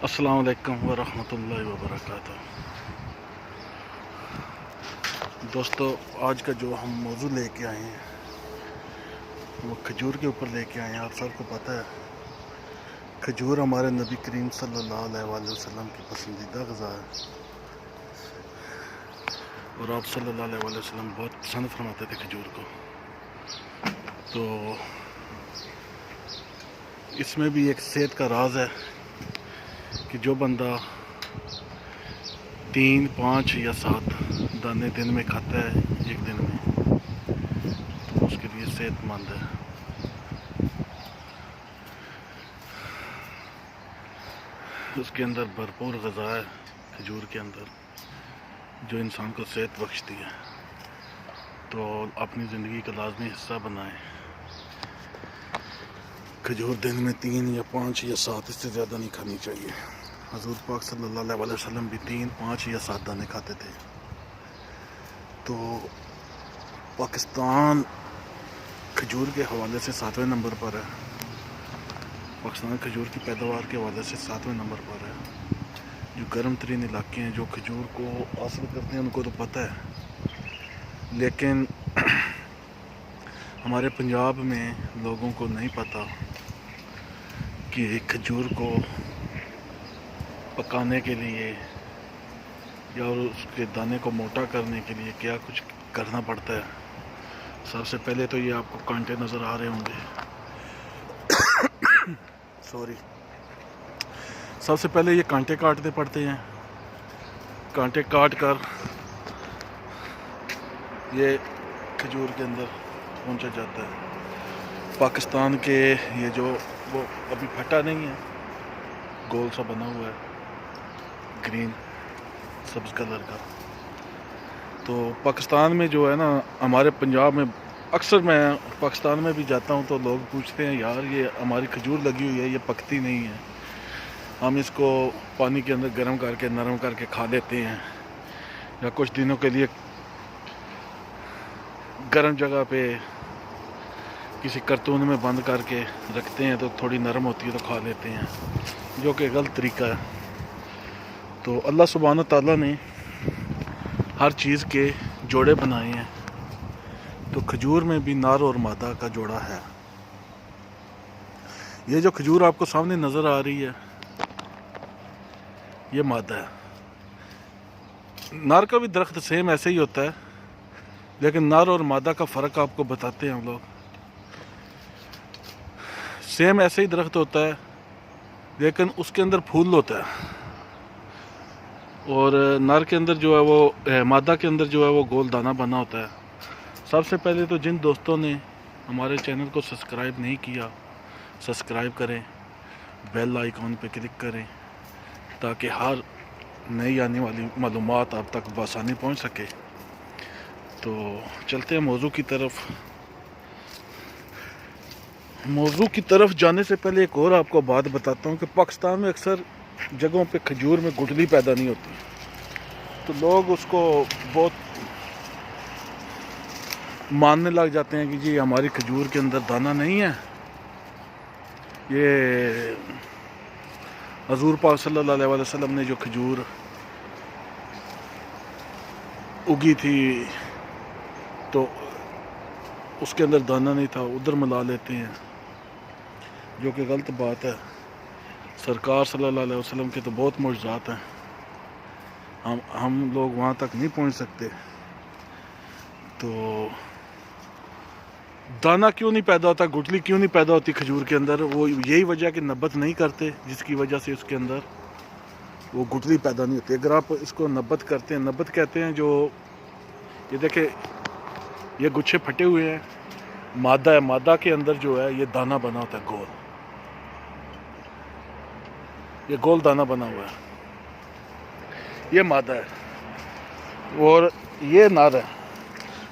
السلام علیکم ورحمۃ اللہ وبرکاتہ۔ دوستو، آج کا جو ہم موضوع لے کے آئے ہیں وہ کھجور کے اوپر لے کے آئے ہیں۔ آپ سب کو پتہ ہے کھجور ہمارے نبی کریم صلی اللہ علیہ وآلہ وسلم کی پسندیدہ غذا ہے، اور آپ صلی اللہ علیہ وآلہ وسلم بہت پسند فرماتے تھے کھجور کو۔ تو اس میں بھی ایک صحت کا راز ہے کہ جو بندہ 3، 5 یا 7 دانے دن میں کھاتا ہے ایک دن میں، تو اس کے لیے صحت مند ہے۔ اس کے اندر بھرپور غذا ہے کھجور کے اندر، جو انسان کو صحت بخشتی ہے۔ تو اپنی زندگی کا لازمی حصہ بنائیں۔ کھجور دن میں 3 یا 5 یا 7، اس سے زیادہ نہیں کھانی چاہیے۔ حضور پاک صلی اللہ علیہ وسلم بھی 3، 5 یا 7 دانے کھاتے تھے۔ تو پاکستان کھجور کے حوالے سے 7ویں نمبر پر ہے۔ پاکستان کھجور کی پیداوار کے حوالے سے 7ویں نمبر پر ہے۔ جو گرم ترین علاقے ہیں جو کھجور کو حاصل کرتے ہیں ان کو تو پتہ ہے، لیکن ہمارے پنجاب میں لوگوں کو نہیں پتہ کہ کھجور کو پکانے کے لیے یا اس کے دانے کو موٹا کرنے کے لیے کیا کچھ کرنا پڑتا ہے۔ سب سے پہلے تو یہ آپ کو کانٹے نظر آ رہے ہوں گے، سب سے پہلے یہ کانٹے کاٹنے پڑتے ہیں۔ کانٹے کاٹ کر یہ کھجور کے اندر پہنچا جاتا ہے۔ پاکستان کے یہ جو وہ ابھی پھٹا نہیں ہے، گول سا بنا ہوا ہے، گرین سبز کلر کا۔ تو پاکستان میں جو ہے نا، ہمارے پنجاب میں اکثر میں پاکستان میں بھی جاتا ہوں تو لوگ پوچھتے ہیں یار یہ ہماری کھجور لگی ہوئی ہے، یہ پکتی نہیں ہے، ہم اس کو پانی کے اندر گرم کر کے نرم کر کے کھا لیتے ہیں، یا کچھ دنوں کے لیے گرم جگہ پہ کسی کرتون میں بند کر کے رکھتے ہیں تو تھوڑی نرم ہوتی ہے تو کھا لیتے ہیں، جو کہ غلط طریقہ ہے۔ تو اللہ سبحانہ تعالیٰ نے ہر چیز کے جوڑے بنائے ہیں، تو کھجور میں بھی نر اور مادہ کا جوڑا ہے۔ یہ جو کھجور آپ کو سامنے نظر آ رہی ہے یہ مادہ ہے۔ نر کا بھی درخت سیم ایسے ہی ہوتا ہے، لیکن نر اور مادہ کا فرق آپ کو بتاتے ہیں ہم لوگ۔ سیم ایسے ہی درخت ہوتا ہے، لیکن اس کے اندر پھول ہوتا ہے، اور نر کے اندر جو ہے وہ مادہ کے اندر جو ہے وہ گول دانہ بنا ہوتا ہے۔ سب سے پہلے تو جن دوستوں نے ہمارے چینل کو سبسکرائب نہیں کیا، سبسکرائب کریں، بیل آئیکن پہ کلک کریں تاکہ ہر نئی آنے والی معلومات آپ تک بآسانی پہنچ سکے۔ تو چلتے ہیں موضوع کی طرف جانے سے پہلے ایک اور آپ کو بات بتاتا ہوں کہ پاکستان میں اکثر جگہوں پہ کھجور میں گٹھلی پیدا نہیں ہوتی، تو لوگ اس کو بہت ماننے لگ جاتے ہیں کہ جی ہماری کھجور کے اندر دانہ نہیں ہے۔ یہ حضور پاک صلی اللہ علیہ وآلہ وسلم نے جو کھجور اگی تھی تو اس کے اندر دانہ نہیں تھا، ادھر ملا لیتے ہیں، جو کہ غلط بات ہے۔ سرکار صلی اللہ علیہ وسلم کے تو بہت معجزات ہیں، ہم لوگ وہاں تک نہیں پہنچ سکتے۔ تو دانہ کیوں نہیں پیدا ہوتا، گٹھلی کیوں نہیں پیدا ہوتی کھجور کے اندر؟ وہ یہی وجہ کہ نبت نہیں کرتے، جس کی وجہ سے اس کے اندر وہ گٹھلی پیدا نہیں ہوتی۔ اگر آپ اس کو نبت کرتے ہیں، نبت کہتے ہیں جو یہ دیکھیں یہ گچھے پھٹے ہوئے ہیں، مادہ ہے، مادہ کے اندر جو ہے یہ دانہ بنا ہوتا ہے گول، یہ گول دانہ بنا ہوا ہے، یہ مادہ ہے، اور یہ نر ہے۔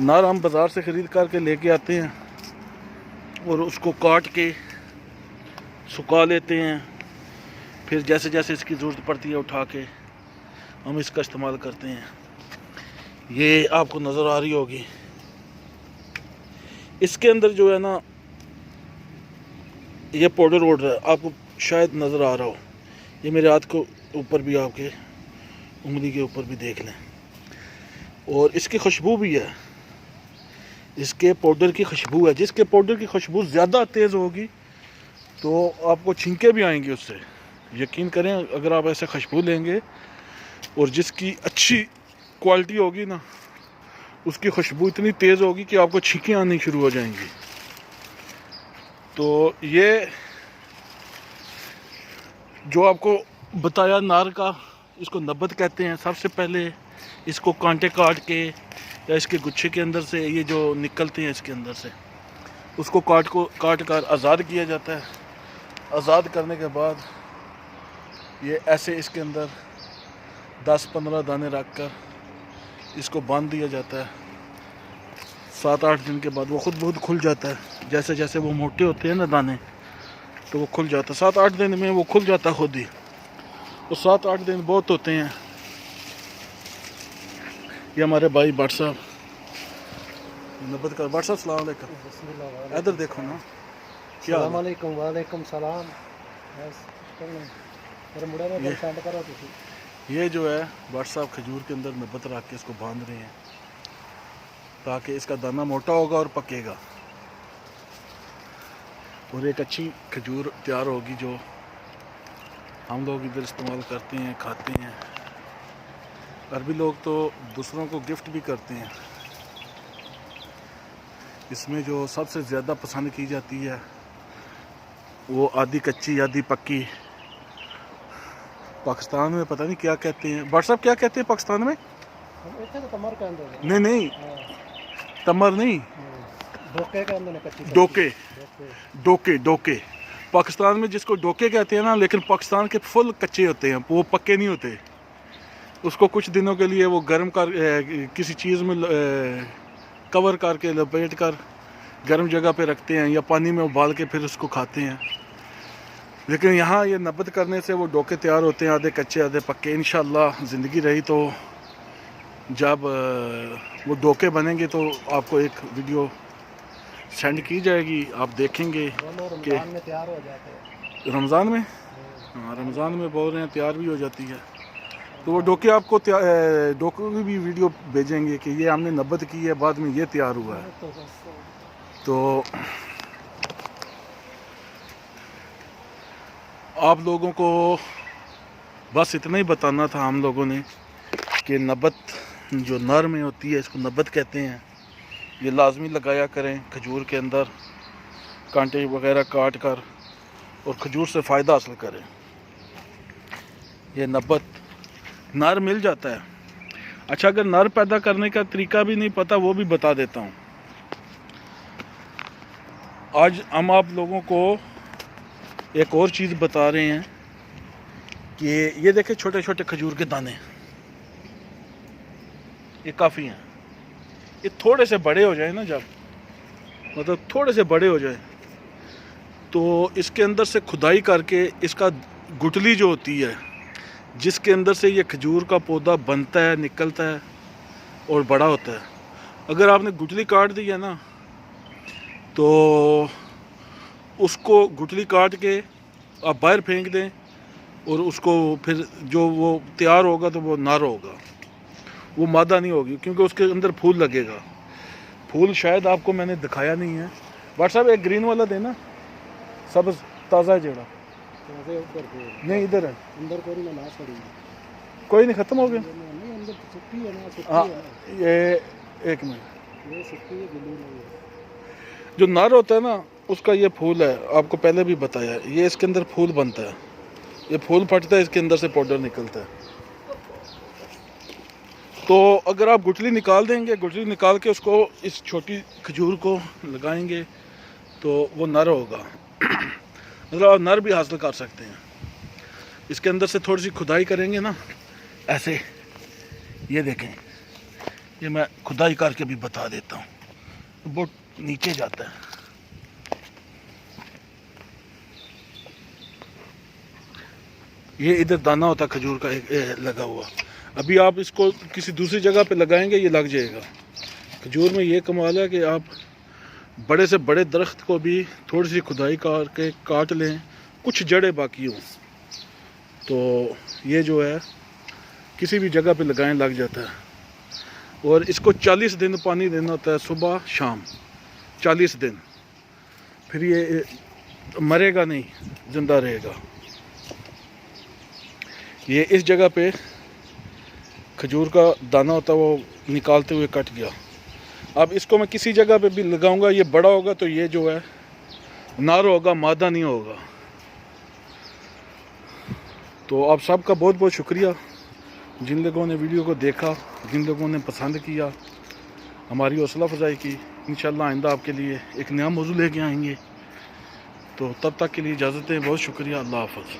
نر ہم بازار سے خرید کر کے لے کے آتے ہیں اور اس کو کاٹ کے سکھا لیتے ہیں، پھر جیسے جیسے اس کی ضرورت پڑتی ہے اٹھا کے ہم اس کا استعمال کرتے ہیں۔ یہ آپ کو نظر آ رہی ہوگی، اس کے اندر جو ہے نا یہ پاؤڈر ہے، آپ کو شاید نظر آ رہا ہو، یہ میرے ہاتھ کو اوپر بھی آپ کے انگلی کے اوپر بھی دیکھ لیں. اور اس کی خوشبو بھی ہے, اس کے پاؤڈر کی خوشبو ہے. جس کے پاؤڈر کی خوشبو زیادہ تیز ہوگی تو آپ کو چھینکے بھی آئیں گے اس سے. یقین کریں اگر آپ ایسے خوشبو لیں گے, اور جس کی اچھی کوالٹی ہوگی نا, اس کی خوشبو اتنی تیز ہوگی کہ آپ کو چھینکیں آنی شروع ہو جائیں گی. تو یہ جو آپ کو بتایا نار کا, اس کو نبت کہتے ہیں. سب سے پہلے اس کو کانٹے کاٹ کے یا اس کے گچھے کے اندر سے یہ جو نکلتے ہیں اس کے اندر سے, اس کو کاٹ کر آزاد کیا جاتا ہے. آزاد کرنے کے بعد یہ ایسے اس کے اندر 10-15 دانے رکھ کر اس کو باندھ دیا جاتا ہے. 7-8 دن کے بعد وہ خود بخود کھل جاتا ہے. جیسے جیسے وہ موٹے ہوتے ہیں نا دانے, تو وہ کھل جاتا ہے. 7-8 دن میں وہ کھل جاتا ہے خود ہی. تو 7-8 دن بہت ہوتے ہیں. یہ ہمارے بھائی بٹ صاحب نبت کر. بٹ صاحب السلام علیکم. ادھر دیکھو نا. السلام علیکم. وعلیکم السلام. یہ جو ہے بٹ صاحب کھجور کے اندر نبت رکھ کے اس کو باندھ رہے ہیں تاکہ اس کا دانہ موٹا ہوگا اور پکے گا, اور ایک اچھی کھجور تیار ہوگی جو ہم لوگ ادھر استعمال کرتے ہیں, کھاتے ہیں. عربی لوگ تو دوسروں کو گفٹ بھی کرتے ہیں. اس میں جو سب سے زیادہ پسند کی جاتی ہے وہ آدھی کچی آدھی پکی. پاکستان میں پتہ نہیں کیا کہتے ہیں. بٹ صاحب کیا کہتے ہیں پاکستان میں؟ نہیں تمر نہیں, ڈوکے. پاکستان میں جس کو ڈوکے کہتے ہیں نا, لیکن پاکستان کے فل کچے ہوتے ہیں, وہ پکے نہیں ہوتے. اس کو کچھ دنوں کے لیے وہ گرم کر کسی چیز میں کور کر کے لپیٹ کر گرم جگہ پہ رکھتے ہیں, یا پانی میں ابال کے پھر اس کو کھاتے ہیں. لیکن یہاں یہ نبت کرنے سے وہ ڈوکے تیار ہوتے ہیں, آدھے کچے آدھے پکے. انشاءاللہ زندگی رہی تو جب وہ ڈوکے بنیں گے تو آپ کو ایک ویڈیو سینڈ کی جائے گی, آپ دیکھیں گے کہ رمضان میں, ہاں رمضان میں بول رہے ہیں تیار بھی ہو جاتی ہے. تو وہ ڈوکے آپ کو ڈوکوں کی بھی ویڈیو بھیجیں گے کہ یہ ہم نے نبت کی ہے, بعد میں یہ تیار ہوا ہے. تو آپ لوگوں کو بس اتنا ہی بتانا تھا ہم لوگوں نے کہ نبت جو نر میں ہوتی ہے اس کو نبت کہتے ہیں. یہ لازمی لگایا کریں کھجور کے اندر, کانٹے وغیرہ کاٹ کر, اور کھجور سے فائدہ حاصل کریں. یہ نبت نر مل جاتا ہے. اچھا, اگر نر پیدا کرنے کا طریقہ بھی نہیں پتہ وہ بھی بتا دیتا ہوں. آج ہم آپ لوگوں کو ایک اور چیز بتا رہے ہیں کہ یہ دیکھیں چھوٹے چھوٹے کھجور کے دانے, یہ کافی ہیں. یہ تھوڑے سے بڑے ہو جائیں نا, جب مطلب تھوڑے سے بڑے ہو جائیں تو اس کے اندر سے کھدائی کر کے اس کا گٹلی جو ہوتی ہے جس کے اندر سے یہ کھجور کا پودا بنتا ہے, نکلتا ہے اور بڑا ہوتا ہے, اگر آپ نے گٹلی کاٹ دی ہے نا تو اس کو گٹلی کاٹ کے آپ باہر پھینک دیں, اور اس کو پھر جو وہ تیار ہوگا تو وہ نر ہوگا, وہ مادہ نہیں ہوگی, کیونکہ اس کے اندر پھول لگے گا. پھول شاید آپ کو میں نے دکھایا نہیں ہے. بٹ صاحب ایک گرین والا دینا, سبز تازہ ہے جیڑا. نہیں ادھر ہے, کوئی نہیں, ختم ہو گیا. ہاں یہ ایک منٹ, جو نر ہوتا ہے نا اس کا یہ پھول ہے, آپ کو پہلے بھی بتایا, یہ اس کے اندر پھول بنتا ہے, یہ پھول پھٹتا ہے, اس کے اندر سے پاؤڈر نکلتا ہے. تو اگر آپ گٹلی نکال دیں گے, گٹلی نکال کے اس کو اس چھوٹی کھجور کو لگائیں گے تو وہ نر ہوگا. مطلب آپ نر بھی حاصل کر سکتے ہیں. اس کے اندر سے تھوڑی سی کھدائی کریں گے نا ایسے, یہ دیکھیں, یہ میں کھدائی کر کے بھی بتا دیتا ہوں, بہت نیچے جاتا ہے. یہ ادھر دانہ ہوتا ہے کھجور کا لگا ہوا. ابھی آپ اس کو کسی دوسری جگہ پہ لگائیں گے یہ لگ جائے گا. کھجور میں یہ کمال ہے کہ آپ بڑے سے بڑے درخت کو بھی تھوڑی سی کھدائی کر کے کاٹ لیں, کچھ جڑیں باقی ہوں تو یہ جو ہے کسی بھی جگہ پہ لگائیں لگ جاتا ہے، اور اس کو 40 دن پانی دینا ہوتا ہے، صبح شام 40 دن، پھر یہ مرے گا نہیں، زندہ رہے گا۔ یہ اس جگہ پہ کھجور کا دانہ ہوتا ہے، وہ نکالتے ہوئے کٹ گیا۔ اب اس کو میں کسی جگہ پہ بھی لگاؤں گا، یہ بڑا ہوگا تو یہ جو ہے نار ہوگا، مادہ نہیں ہوگا۔ تو آپ سب کا بہت بہت شکریہ، جن لوگوں نے ویڈیو کو دیکھا، جن لوگوں نے پسند کیا، ہماری حوصلہ افزائی کی۔ انشاءاللہ آئندہ آپ کے لیے ایک نیا موضوع لے کے آئیں گے۔ تو تب تک کے لیے اجازت دیں، بہت شکریہ، اللہ حافظ۔